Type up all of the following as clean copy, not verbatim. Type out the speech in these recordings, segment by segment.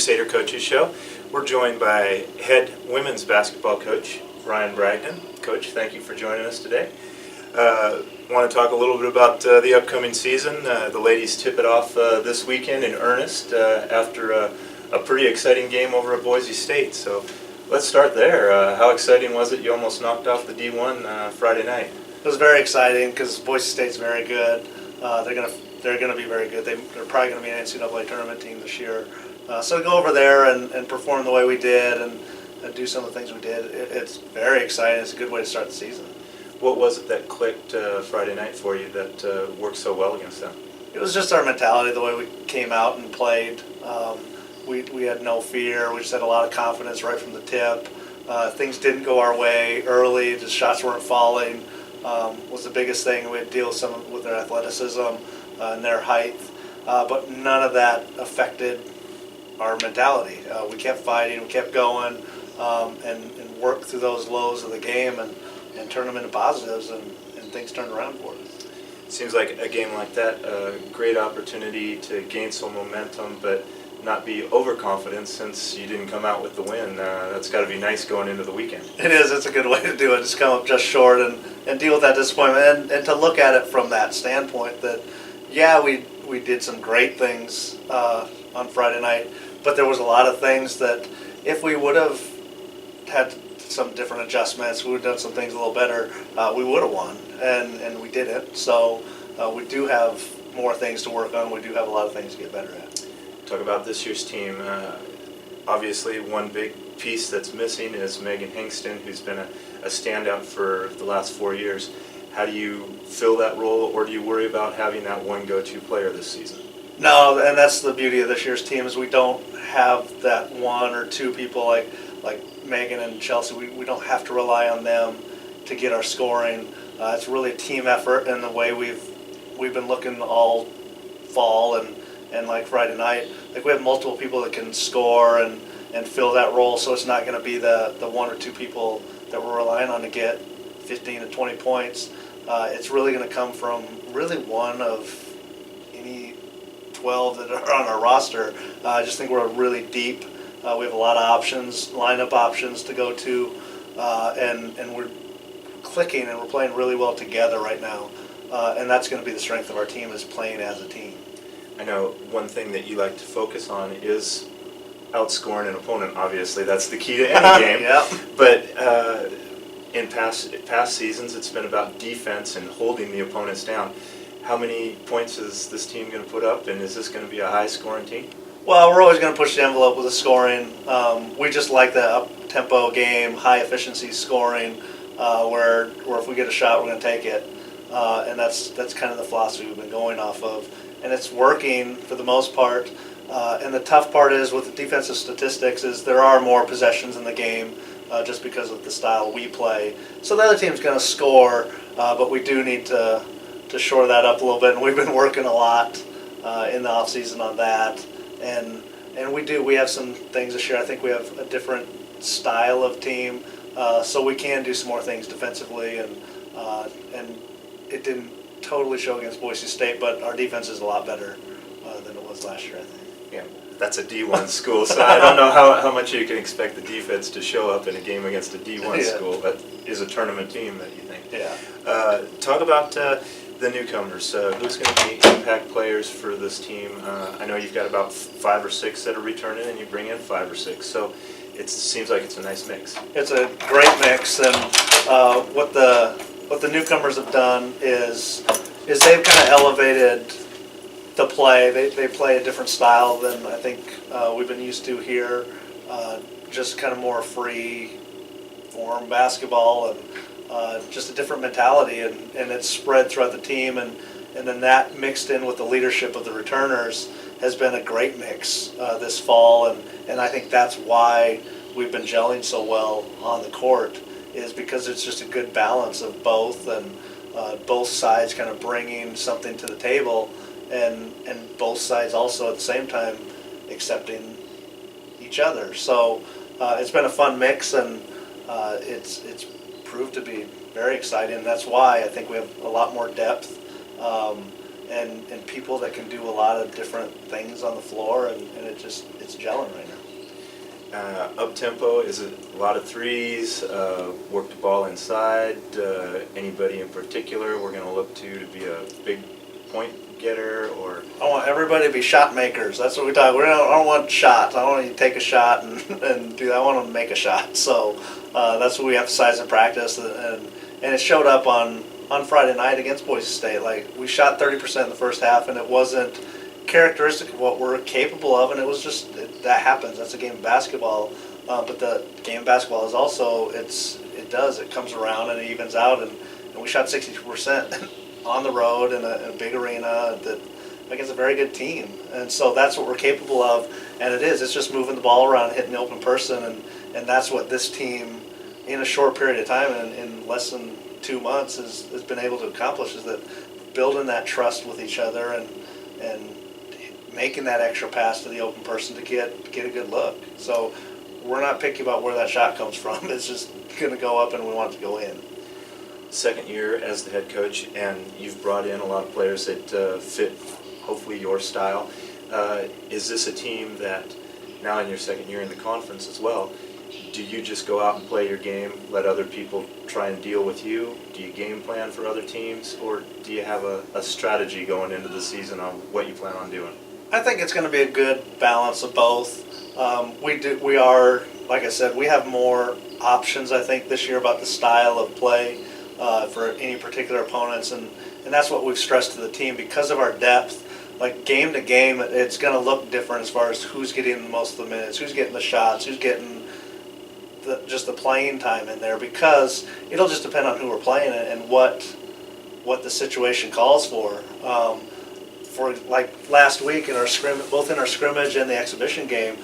Crusader Coaches Show. We're joined by head women's basketball coach, Ryan Bragdon. Coach, thank you for joining us today. Want to talk a little bit about the upcoming season. The ladies tip it off this weekend in earnest after a pretty exciting game over at Boise State. So let's start there. How exciting was it? You almost knocked off the D1 Friday night. It was very exciting because Boise State's very good. They're gonna be very good. They're probably gonna be an NCAA tournament team this year. So to go over there and perform the way we did and do some of the things we did, it's very exciting. It's a good way to start the season. What was it that clicked Friday night for you that worked so well against them? It was just our mentality, the way we came out and played. We had no fear. We just had a lot of confidence right from the tip. Things didn't go our way early. The shots weren't falling. Was the biggest thing. We had to deal with their athleticism and their height, but none of that affected our mentality. We kept fighting, we kept going, and worked through those lows of the game and turned them into positives, and things turned around for us. Seems like a game like that, a great opportunity to gain some momentum, but not be overconfident since you didn't come out with the win. That's got to be nice going into the weekend. It is. It's a good way to do it. Just come up just short and deal with that disappointment, and to look at it from that standpoint that, yeah, we did some great things on Friday night, but there was a lot of things that if we would have had some different adjustments, we would have done some things a little better, we would have won, and we didn't. So we do have more things to work on. We do have a lot of things to get better at. Talk about this year's team. Obviously, one big piece that's missing is Megan Hingston, who's been a standout for the last 4 years. How do you fill that role, or do you worry about having that one go-to player this season? No, and that's the beauty of this year's team is we don't have that one or two people like Megan and Chelsea. We don't have to rely on them to get our scoring. It's really a team effort, and the way we've been looking all fall and like Friday night, like we have multiple people that can score and fill that role, so it's not going to be the one or two people that we're relying on to get 15 to 20 points. It's really going to come from really one of any 12 that are on our roster. I just think we're really deep. We have a lot of options, lineup options to go to, and we're clicking and we're playing really well together right now. And that's going to be the strength of our team, is playing as a team. I know one thing that you like to focus on is outscoring an opponent. Obviously, that's the key to any game. Yep. But in past seasons, it's been about defense and holding the opponents down. How many points is this team going to put up, and is this going to be a high-scoring team? Well, we're always going to push the envelope with the scoring. We just like the up-tempo game, high-efficiency scoring, where if we get a shot, we're going to take it. And that's kind of the philosophy we've been going off of. And it's working for the most part. And the tough part is with the defensive statistics is there are more possessions in the game just because of the style we play. So the other team's going to score, but we do need to shore that up a little bit. And we've been working a lot in the offseason on that. And we have some things this year. I think we have a different style of team, so we can do some more things defensively. And it didn't totally show against Boise State, but our defense is a lot better than it was last year, I think. Yeah, that's a D1 school, so I don't know how much you can expect the defense to show up in a game against a D1 school, but is a tournament team that you think. Yeah. Talk about the newcomers. Who's going to be impact players for this team? I know you've got about 5 or 6 that are returning, and you bring in 5 or 6, so it seems like it's a nice mix. It's a great mix, and what the newcomers have done is they've kind of elevated the play. They play a different style than I think we've been used to here. Just kind of more free form basketball and just a different mentality, and it's spread throughout the team, and then that mixed in with the leadership of the returners has been a great mix this fall, and I think that's why we've been gelling so well on the court, is because it's just a good balance of both, and both sides kind of bringing something to the table, and both sides also at the same time accepting each other. So it's been a fun mix, and it's proved to be very exciting. That's why I think we have a lot more depth and people that can do a lot of different things on the floor, and it's gelling right now. Up-tempo, is it a lot of threes, work the ball inside? Anybody in particular we're going to look to be a big point getter? Or I want everybody to be shot makers. That's what we talk. I don't want shots. I don't want you to take a shot and do that. I want them to make a shot. So that's what we emphasize in practice, and it showed up on Friday night against Boise State. Like, we shot 30% in the first half, and it wasn't characteristic of what we're capable of, and it was just that happens. That's a game of basketball. But the game of basketball is also it comes around and it evens out, and we shot 62% on the road in a big arena that against a very good team, and so that's what we're capable of. And it's just moving the ball around, hitting the open person, and that's what this team in a short period of time, in less than 2 months, has been able to accomplish, is that building that trust with each other and making that extra pass to the open person to get a good look. So we're not picky about where that shot comes from. It's just going to go up, and we want it to go in. second year as the head coach, and you've brought in a lot of players that fit, hopefully, your style. Is this a team that, now in your second year in the conference as well, do you just go out and play your game, let other people try and deal with you? Do you game plan for other teams, or do you have a strategy going into the season on what you plan on doing? I think it's going to be a good balance of both. We are, like I said, we have more options, I think, this year about the style of play for any particular opponents, and that's what we've stressed to the team because of our depth. Like, game to game, it's going to look different as far as who's getting most of the minutes, who's getting the shots, who's getting just the playing time in there, because it'll just depend on who we're playing and what the situation calls for. For like last week in our both in our scrimmage and the exhibition game,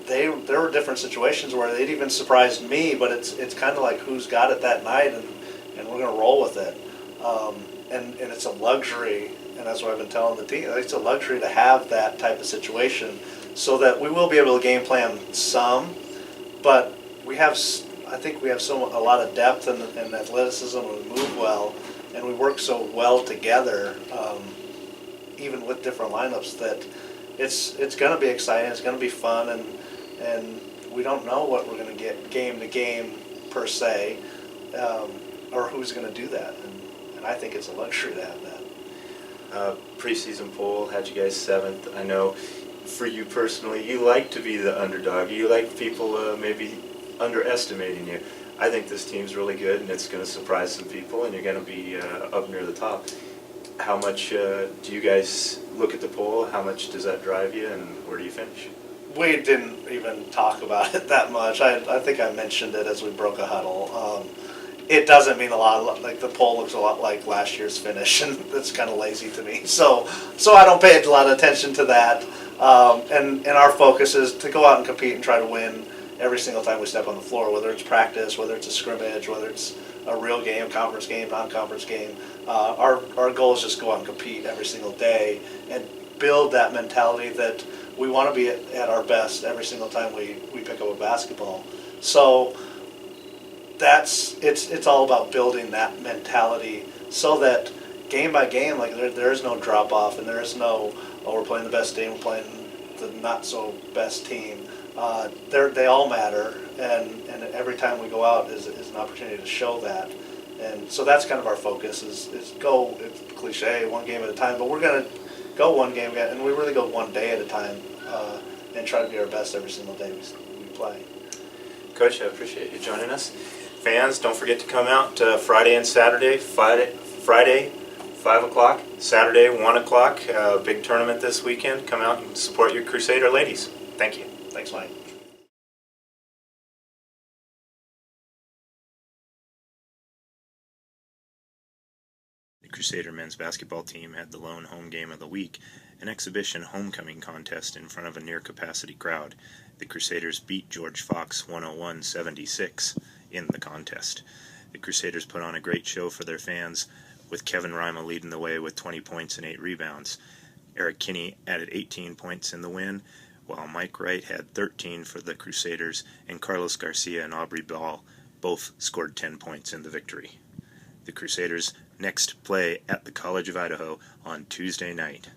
there were different situations where it even surprised me, but it's kind of like who's got it that night, and we're going to roll with it. And it's a luxury, and that's what I've been telling the team. It's a luxury to have that type of situation, so that we will be able to game plan some, but I think we have a lot of depth and athleticism, and we move well, and we work so well together, even with different lineups, that it's going to be exciting. It's going to be fun, and we don't know what we're going to get game to game per se, or who's going to do that, and I think it's a luxury to have that. Preseason poll had you guys 7th. I know for you personally, you like to be the underdog. You like people maybe underestimating you. I think this team's really good, and it's going to surprise some people, and you're going to be up near the top. How much do you guys look at the poll? How much does that drive you, and where do you finish? We didn't even talk about it that much. I think I mentioned it as we broke a huddle. It doesn't mean a lot. Like, the poll looks a lot like last year's finish, and that's kind of lazy to me. So I don't pay a lot of attention to that. And our focus is to go out and compete and try to win every single time we step on the floor, whether it's practice, whether it's a scrimmage, whether it's a real game, conference game, non-conference game. Our goal is just go out and compete every single day and build that mentality that we want to be at our best every single time we pick up a basketball. So it's all about building that mentality, so that game by game, like, there is no drop off, and there is no, oh, we're playing the best team, we're playing the not so best team. They all matter, and every time we go out is an opportunity to show that. And so that's kind of our focus, is go, it's cliche, one game at a time, but we're going to go one game, and we really go one day at a time, and try to be our best every single day we play. Coach, I appreciate you joining us. Fans, don't forget to come out Friday and Saturday. Friday, 5 o'clock. Saturday, 1 o'clock. Big tournament this weekend. Come out and support your Crusader ladies. Thank you. Thanks, Mike. The Crusader men's basketball team had the lone home game of the week, an exhibition homecoming contest in front of a near-capacity crowd. The Crusaders beat George Fox 101-76 in the contest. The Crusaders put on a great show for their fans, with Kevin Rima leading the way with 20 points and 8 rebounds. Eric Kinney added 18 points in the win, while Mike Wright had 13 for the Crusaders, and Carlos Garcia and Aubrey Ball both scored 10 points in the victory. The Crusaders next play at the College of Idaho on Tuesday night.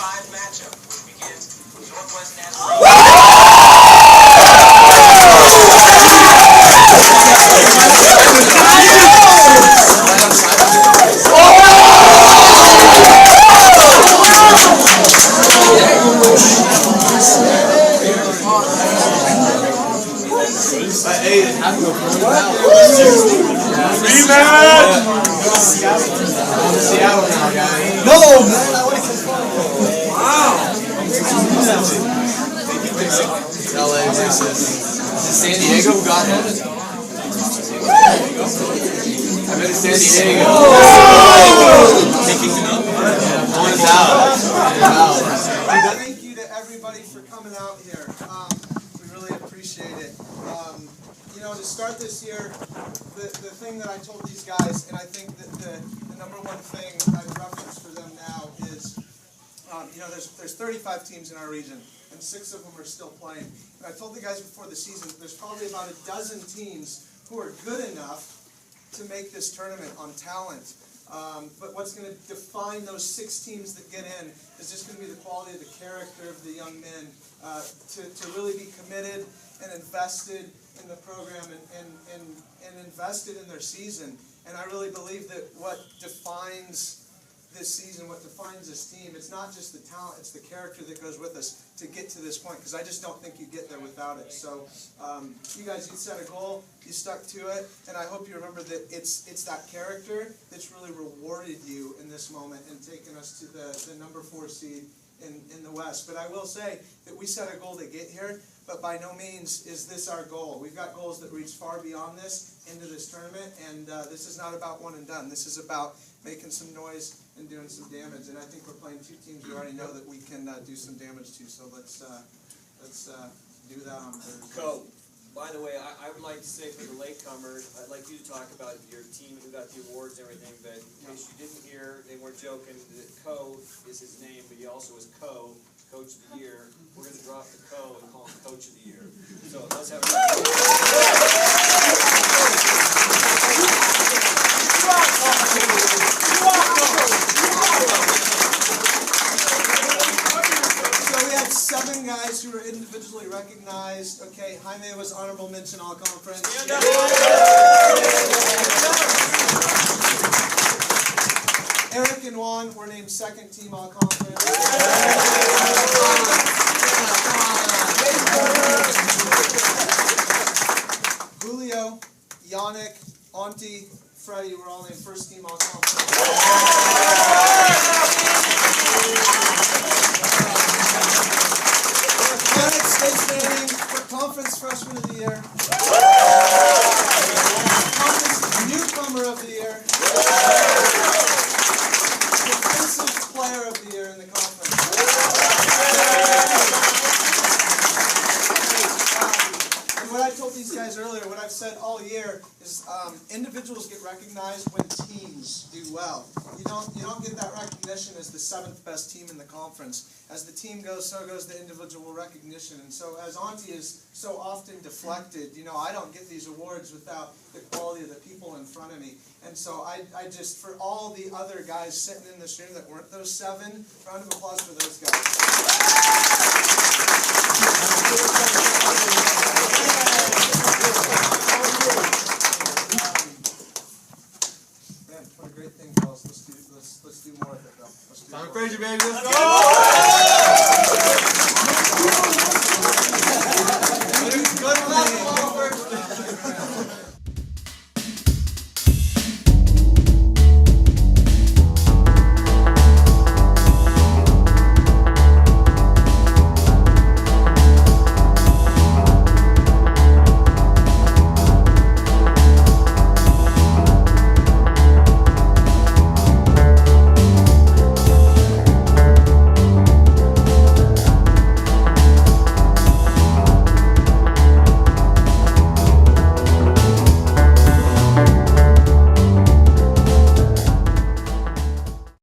5 matchup, which begins with Northwest National. Seattle now, guys. No! LA versus San Diego got him. I bet it's San Diego. Taking it up. One is out. Thank you to everybody for coming out here. We really appreciate it. You know, to start this year, the thing that I told these guys, and I think that the number one thing I reference for them now is, you know, there's 35 teams in our region, and 6 of them are still playing. And I told the guys before the season, there's probably about a dozen teams who are good enough to make this tournament on talent. But what's going to define those 6 teams that get in is just going to be the quality of the character of the young men to really be committed and invested in the program and invested in their season. And I really believe that what defines this season, what defines this team, it's not just the talent, it's the character that goes with us to get to this point, because I just don't think you get there without it. So you guys, you set a goal, you stuck to it, and I hope you remember that it's that character that's really rewarded you in this moment and taken us to the number 4 seed in the West. But I will say that we set a goal to get here, but by no means is this our goal. We've got goals that reach far beyond this into this tournament, and this is not about one and done. This is about making some noise and doing some damage, and I think we're playing 2 teams we already know that we can do some damage to, so let's do that on Thursday. Co, by the way, I would like to say for the latecomers, I'd like you to talk about your team who got the awards and everything, but in case you didn't hear, they weren't joking, that Co is his name, but he also is Co, Coach of the Year. We're going to drop the Co and call him Coach of the Year. So let's have So we had 7 guys who were individually recognized. Okay, Jaime was honorable mention all conference. Eric and Juan were named 2nd team all conference. Julio, Yannick, Auntie, Freddie were all named 1st team all conference. Yannick stays standing for Conference Freshman of the Year. Conference Newcomer of the Year. Defensive Player of the Year in the conference. And what I told these guys earlier, what I've said all year, is individuals get recognized when teams do well. You don't get that recognition as the 7th best team in the conference. As the team goes, so goes the individual recognition. And so as Auntie is so often deflected, you know, I don't get these awards without the quality of the people in front of me. And so I just, for all the other guys sitting in this room that weren't those 7, round of applause for those guys.